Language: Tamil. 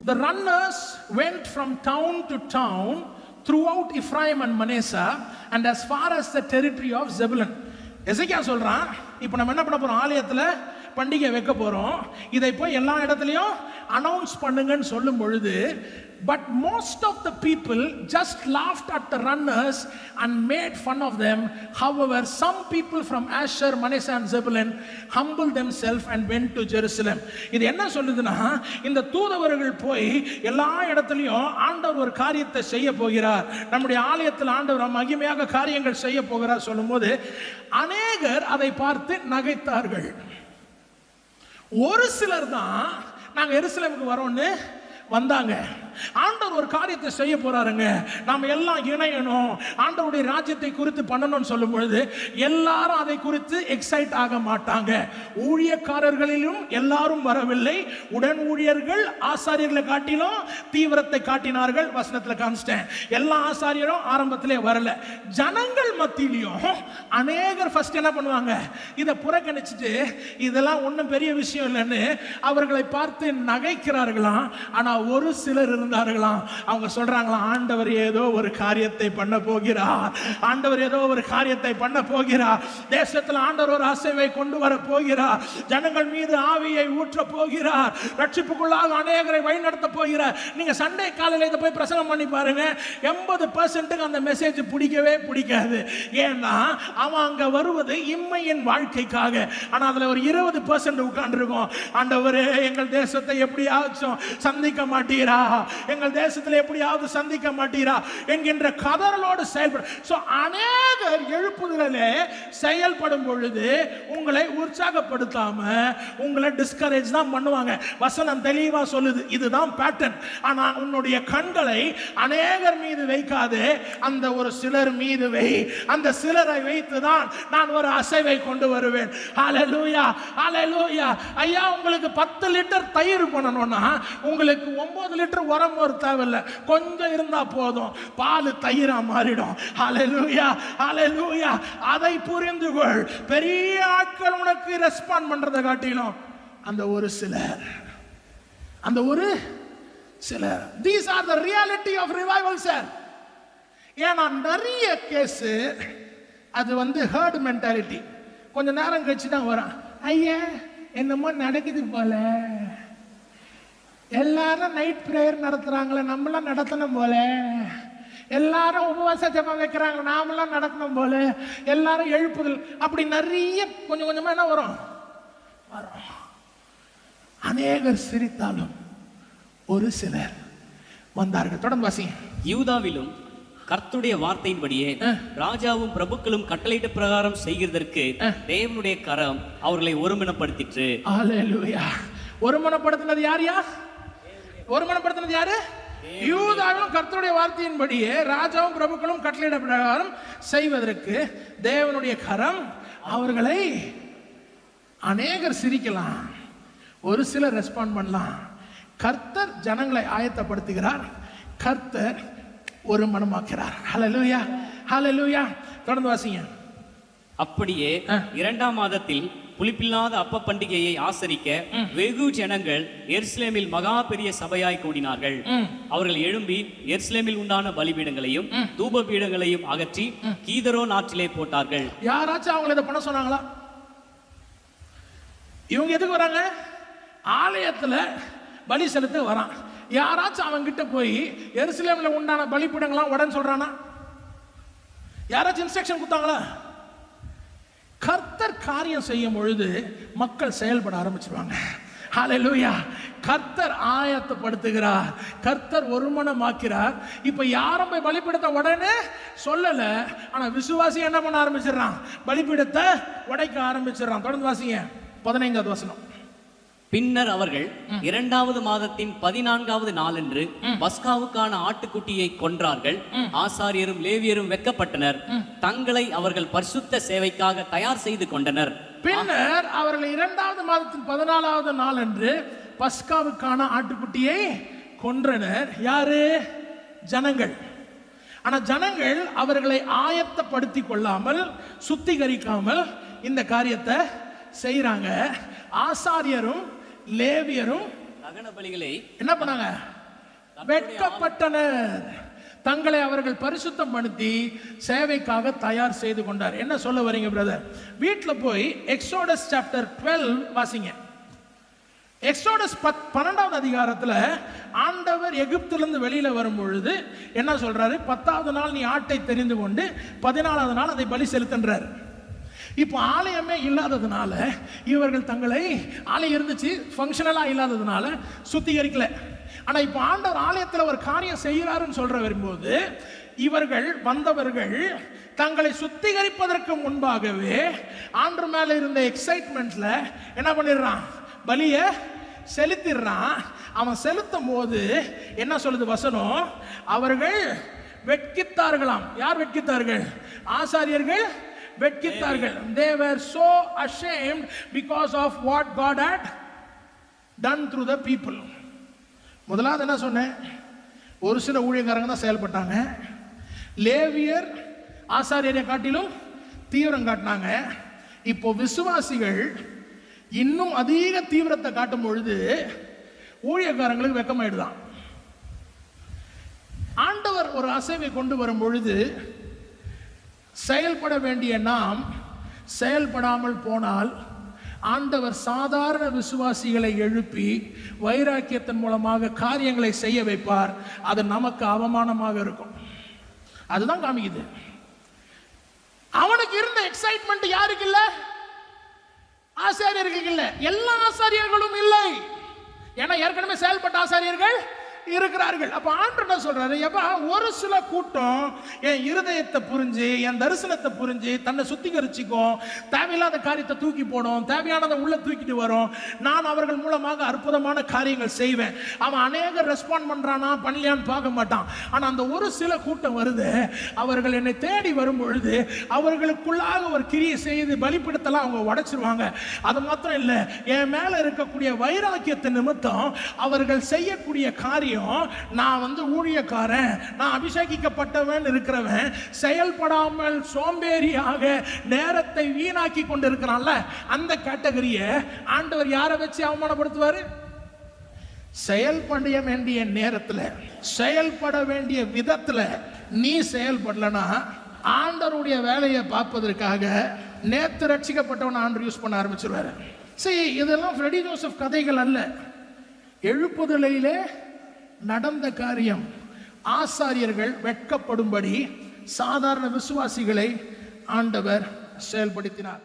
The runners went from town to town throughout Ephraim and Manasseh and as far as the territory of Zebulun. எசேக்கியா சொல்றான், இப்போ நம்ம என்ன பண்ண போறோம், ஆலயத்தில் பண்டிகை வைக்க போறோம், இதை போய் எல்லா இடத்துலையும் அனௌன்ஸ் பண்ணுங்கன்னு சொல்லும் பொழுது, but most of the people just laughed at the runners and made fun of them. However, some people from Asher, Manasseh and Zebulun humbled themselves and went to Jerusalem. இது என்ன சொல்லுதுன்னா, இந்த தூதவர்கள் போய் எல்லா இடத்துலையும் ஆண்டவர் ஒரு காரியத்தை செய்ய போகிறார், நம்முடைய ஆலயத்தில் ஆண்டவர் மகிமையாக காரியங்கள் செய்ய போகிறார் சொல்லும்போது அநேகர் அதை பார்த்து நகைத்தார்கள். ஒரு சிலர் தான் நாங்க எருசலேமுக்கு வரோம்னு வந்தாங்க. ஆண்டவர் ஒரு காரியத்தை செய்ய போறாருங்க, நாம எல்லாம் இணையணும், ஆண்டவருடைய ராஜ்யத்தை குறித்து பண்ணணும்னு சொல்லும் பொழுது எல்லாரும் அதை குறித்து எக்ஸைட் ஆக மாட்டாங்க. ஊழியக்காரர்களிலும் எல்லாரும் வரவில்லை. உடன் ஊழியர்கள் ஆசாரியர்களை காட்டிலும் தீவிரத்தை காட்டினார்கள். வசனத்தில் காமிச்சிட்டேன், எல்லா ஆசாரியரும் ஆரம்பத்திலே வரல. ஜனங்கள் மத்தியிலையும் அநேகர் ஃபர்ஸ்ட் என்ன பண்ணுவாங்க, இதை புறக்கணிச்சுட்டு இதெல்லாம் ஒன்றும் பெரிய விஷயம் இல்லைன்னு அவர்களை பார்த்து நகைக்கிறார்களாம். ஆனா ஒரு சிலர் இருந்தார்களாம், அவங்க சொல்றாங்களாம், ஆண்டவர் ஏதோ ஒரு காரியத்தை பண்ண போகிறார், ஆண்டவர் ஏதோ ஒரு காரியத்தை பண்ண போகிறார், தேசத்தில் ஆண்டவர் ஒரு அசைவை கொண்டு வர போகிறார், ஜனங்கள் மீது ஆவியை ஊற்ற போகிறார், ரட்சிப்புக்குள்ளாக அநேகரை வழிநடத்த போகிறார். நீங்க சண்டே காலையில் இதை போய் பிரசங்கம் பண்ணி பாருங்க, 80% அந்த மெசேஜ் பிடிக்கவே பிடிக்காது. ஏன்னா அவன் அங்க வருவது இம்மையின் வாழ்க்கைக்காக. ஆனா அதுல ஒரு 20% உட்கார்ந்துருக்கும், ஆண்டவரே எங்கள் தேசத்தை எப்படியாச்சும் சந்திக்க மாட்டீரா, எங்கள் தேசத்தில் எப்படியாவது சந்திக்க மாட்டீரா என்கின்ற கதறலோடு செயல்படும். சோ அநேகர் எழுப்புதலே செயல்படும் பொழுது உங்களை உற்சாகப்படுத்தாம உங்களை டிஸ்கரேஜ் தான் பண்ணுவாங்க. வசனம் தெளிவா சொல்லுது, இதுதான் பேட்டர்ன். ஆனா உன்னுடைய கண்களை அநேகர் மீது வைக்காதே, அந்த ஒரு சிலர் மீது வை. அந்த சிலரை வைத்துதான் நான் ஒரு அசைவை கொண்டு வருவேன். ஹல்லேலூயா, ஹல்லேலூயா. ஐயா, உங்களுக்கு 10 லிட்டர் தயிர் பண்ணணும்னா உங்களுக்கு 9 லிட்டர் உரம் ஒரு தேவையில்லை, கொஞ்சம் இருந்தா போதும், பால் தயிரா மாறிடும். ஹல்லேலூயா, ஹல்லேலூயா. அதை புரிந்து கொள். பெரிய ஆட்கள் உனக்கு ரெஸ்பாண்ட் பண்றதை காட்டிலும் அந்த ஒரு சிலர், அந்த ஒரு சிலர், these are the reality of revival sir. ஏன்னா நிறைய கேஸ் அது ஹர்ட் மென்டாலிட்டி. கொஞ்ச நேரம் கழிச்சு தான் வரான், ஐயா என்னமோ நடக்குது போல, எல்லாரும் நைட் பிரேயர் நடத்துறாங்களே நம்மளாம் நடத்தணும் போல, எல்லாரும் உபவாச ஜெபம் வைக்கிறாங்க நாமெல்லாம் நடக்கணும் போல, எல்லாரும் எழுப்புதல், அப்படி நிறைய கொஞ்சம் கொஞ்சமா என்ன வரும். அநேகர் சிரித்தாலும் ஒரு சிலர் வந்தார்கள். தொடர்ந்து வாசிங்க. யூதாவிலும் கர்த்தருடைய வார்த்தையின்படியே ராஜாவும் பிரபுக்களும் கட்டளையிட்ட பிரகாரம் செய்கிறதற்கு தேவனுடைய கரம் அவர்களை ஒருமனப்படுத்திற்று. ஹல்லேலூயா. ஒருமனப்படுத்தினது யார்? ஒருமனப்படுத்தினது யாரு? யூதாவிலும் கர்த்தருடைய வார்த்தையின்படியே ராஜாவும் பிரபுக்களும் கட்டளையிட்ட பிரகாரம் செய்வதற்கு தேவனுடைய கரம் அவர்களை, அநேகர் சிரிக்கலாம், ஒரு சிலர் ரெஸ்பாண்ட் பண்ணலாம். கர்த்தர் ஜனங்களை ஆயத்தப்படுத்துகிறார், கர்த்தர் ஒரு மனமாக்கிறார். ஹல்லேலூயா, ஹல்லேலூயா. தொடர்ந்து வாசிங்க. அப்படியே 2ஆம் மாதத்தில் புளிப்பில்லாத அப்ப பண்டிகையை ஆசரிக்க வெகு ஜனங்கள் எருசலேமில் மகா பெரிய சபையாய் கூடினார்கள். அவர்கள் எழும்பி எருசலேமில் உண்டான பலிபீடங்களையும் தூப பீடங்களையும் அகற்றி கீதரோன் ஆற்றிலே போட்டார்கள். யாராச்சும் அவங்களை இதை பண்ண சொன்னாங்களா? இவங்க எதுக்கு வராங்க? ஆலயத்துல பலி செலுத்த வரான். யாராச்சும் அவங்க கிட்ட போய் எருசலேம்ல உண்டான பலிபீடங்களாம் உடனே சொல்றானா? யாராச்சும் இன்ஸ்ட்ரக்ஷன் கொடுத்தாங்களா? கர்த்தர் காரியம் செய்யும் பொழுது மக்கள் செயல்பட ஆரம்பிச்சிருவாங்க. ஹல்லேலூயா. கர்த்தர் ஆயத்தப்படுத்துகிறார், கர்த்தர் ஒருமனமாக்கிறார். இப்ப யாரும் போய் பலிபீடத்தை உடனே சொல்லல, ஆனா விசுவாசி என்ன பண்ண ஆரம்பிச்சிடறான், பலிபீடத்தை உடைக்க ஆரம்பிச்சிடறான். தொடர்ந்து வாசிங்க 15வது வசனம். பின்னர் அவர்கள் 2வது மாதத்தின் 14வது நாளன்று பஸ்காவுக்கான ஆட்டுக்குட்டியை கொன்றார்கள். ஆசாரியரும் லேவியரும் வெட்கப்பட்டனர், தங்களை அவர்கள் பரிசுத்த சேவைக்காக தயார் செய்து கொண்டனர். பின்னர் அவர்கள் 2வது மாதத்தின் 14வது நாளன்று பஸ்காவுக்கான ஆட்டுக்குட்டியை கொன்றனர். யாரு? ஜனங்கள். ஆனா ஜனங்கள் அவர்களை ஆயத்தப்படுத்திக் கொள்ளாமல், சுத்திகரிக்காமல் இந்த காரியத்தை செய்யறாங்க. ஆசாரியரும் லேவியரும் தகன பலிகளை என்ன பண்ணாங்க? வெட்கப்பட்டனர். தங்களை அவர்கள் பரிசுத்தம் படுத்தி சேவைக்காக தயார் செய்து கொண்டார். என்ன சொல்ல வரீங்க பிரதர்? வீட்டில் போய் எக்ஸோடஸ் சாப்டர் 12 வாசிங்க. எக்ஸோடஸ் 12வது அதிகாரத்தில் ஆண்டவர் எகிப்திலிருந்து வெளியில வரும் பொழுது என்ன சொல்றாரு? 10வது நாள் நீ ஆட்டை தெரிந்து கொண்டு 14வது நாள் அதை பலி செலுத்துன்றார். இப்போ ஆலயமே இல்லாததுனால இவர்கள் தங்களை, ஆலயம் இருந்துச்சு ஃபங்க்ஷனலா இல்லாததுனால சுத்திகரிக்கல. ஆனா இப்போ ஆண்டவர் ஆலயத்தில் ஒரு காரியம் செய்கிறாருன்னு சொல்ற வரும்போது இவர்கள் வந்தவர்கள் தங்களை சுத்திகரிப்பதற்கு முன்பாகவே ஆண்டவர் மேல இருந்த எக்ஸைட்மெண்ட்ல என்ன பண்ணிடுறான்? பலிய செலுத்திடுறான். அவன் செலுத்தும் போது என்ன சொல்லுது வசனம்? அவர்கள் வெட்கித்தார்களாம். யார் வெட்கித்தார்கள்? ஆசாரியர்கள் வெட்கித்தார்கள். They were so ashamed because of what God had done through the people. முதலாவது என்ன சொன்னேன்? ஒரு சில ஊழியக்காரங்க தான் செயல்பட்டாங்க. லேவியர் ஆசாரியரை காட்டிலும் தீவிரம் காட்டினாங்க. இப்போ விசுவாசிகள் இன்னும் அதிக தீவிரத்தை காட்டும் பொழுது ஊழியக்காரங்களுக்கு வெக்கமாயிடுதான். ஆண்டவர் ஒரு அசைவை கொண்டு வரும் பொழுது செயல்பட வேண்டிய நாம் செயல்படாமல் போனால் ஆண்டவர் சாதாரண விசுவாசிகளை எழுப்பி வைராக்கியத்தின் மூலமாக காரியங்களை செய்ய வைப்பார். அது நமக்கு அவமானமாக இருக்கும். அதுதான் காமிக்குது. அவனுக்கு இருந்த எக்ஸைட்மெண்ட் யாருக்கு இல்ல? ஆசாரியர்களுக்கு இல்ல. எல்லா ஆசாரியர்களும் இல்லை. ஏன்னா ஏற்கனவே செயல்பட்ட ஆசாரியர்கள் இருக்கிறார்கள். அப்ப ஆண்டவர் என்ன சொல்றாரு? எப்ப ஒரு சில கூட்டம் என் இருதயத்தை புரிஞ்சு என் தரிசனத்தை புரிஞ்சு தன்னை சுத்திகரிச்சுக்கும், தேவையில்லாத காரியத்தை தூக்கி போடும், தேவையானதை உள்ள தூக்கிட்டு வரும், நான் அவர்கள் மூலமாக அற்புதமான காரியங்கள் செய்வேன். அவன் அநேக ரெஸ்பாண்ட் பண்றானா பண்ணலையான்னு பார்க்க மாட்டான். ஆனா அந்த ஒரு சில கூட்டம் வருது, அவர்கள் என்னை தேடி வரும் பொழுது அவர்களுக்குள்ளாக ஒரு கிரியை செய்து பலிப்பிடத்தெல்லாம் அவங்க உடைச்சிருவாங்க. அது மாத்திரம் இல்லை, என் மேல இருக்கக்கூடிய வைராக்கியத்தின் நிமித்தம் அவர்கள் செய்யக்கூடிய காரியம், நான் ஊழியக்காரன், நான் அபிஷேகிக்கப்பட்டவன் இருக்கிறவன், செயல்படாமல் சோம்பேறியாக நேரத்தை வீணாக்கி கொண்டு இருக்கிறான்ல, அந்த கேட்டகரியை ஆண்டவர் யாரை வச்சு அவமானப்படுத்துவாரு? செயல்பட வேண்டிய நேரத்தில், செயல்பட வேண்டிய விதத்தில் நீ செயல்படலனா ஆண்டவருடைய வேலையை பார்ப்பதற்காக நேத்து ரட்சிக்கப்பட்டவன் ஆண்டவர் யூஸ் பண்ண ஆரம்பிச்சிருவாரு. சரி, இதெல்லாம் ஃப்ரெடி ஜோசப் கதைகள் அல்ல. எழுப்புதலையிலே நடந்த காரியம். ஆசாரியர்கள் வெட்கப்படும்படி சாதாரண விசுவாசிகளை ஆண்டவர் செயல்படுத்தினார்.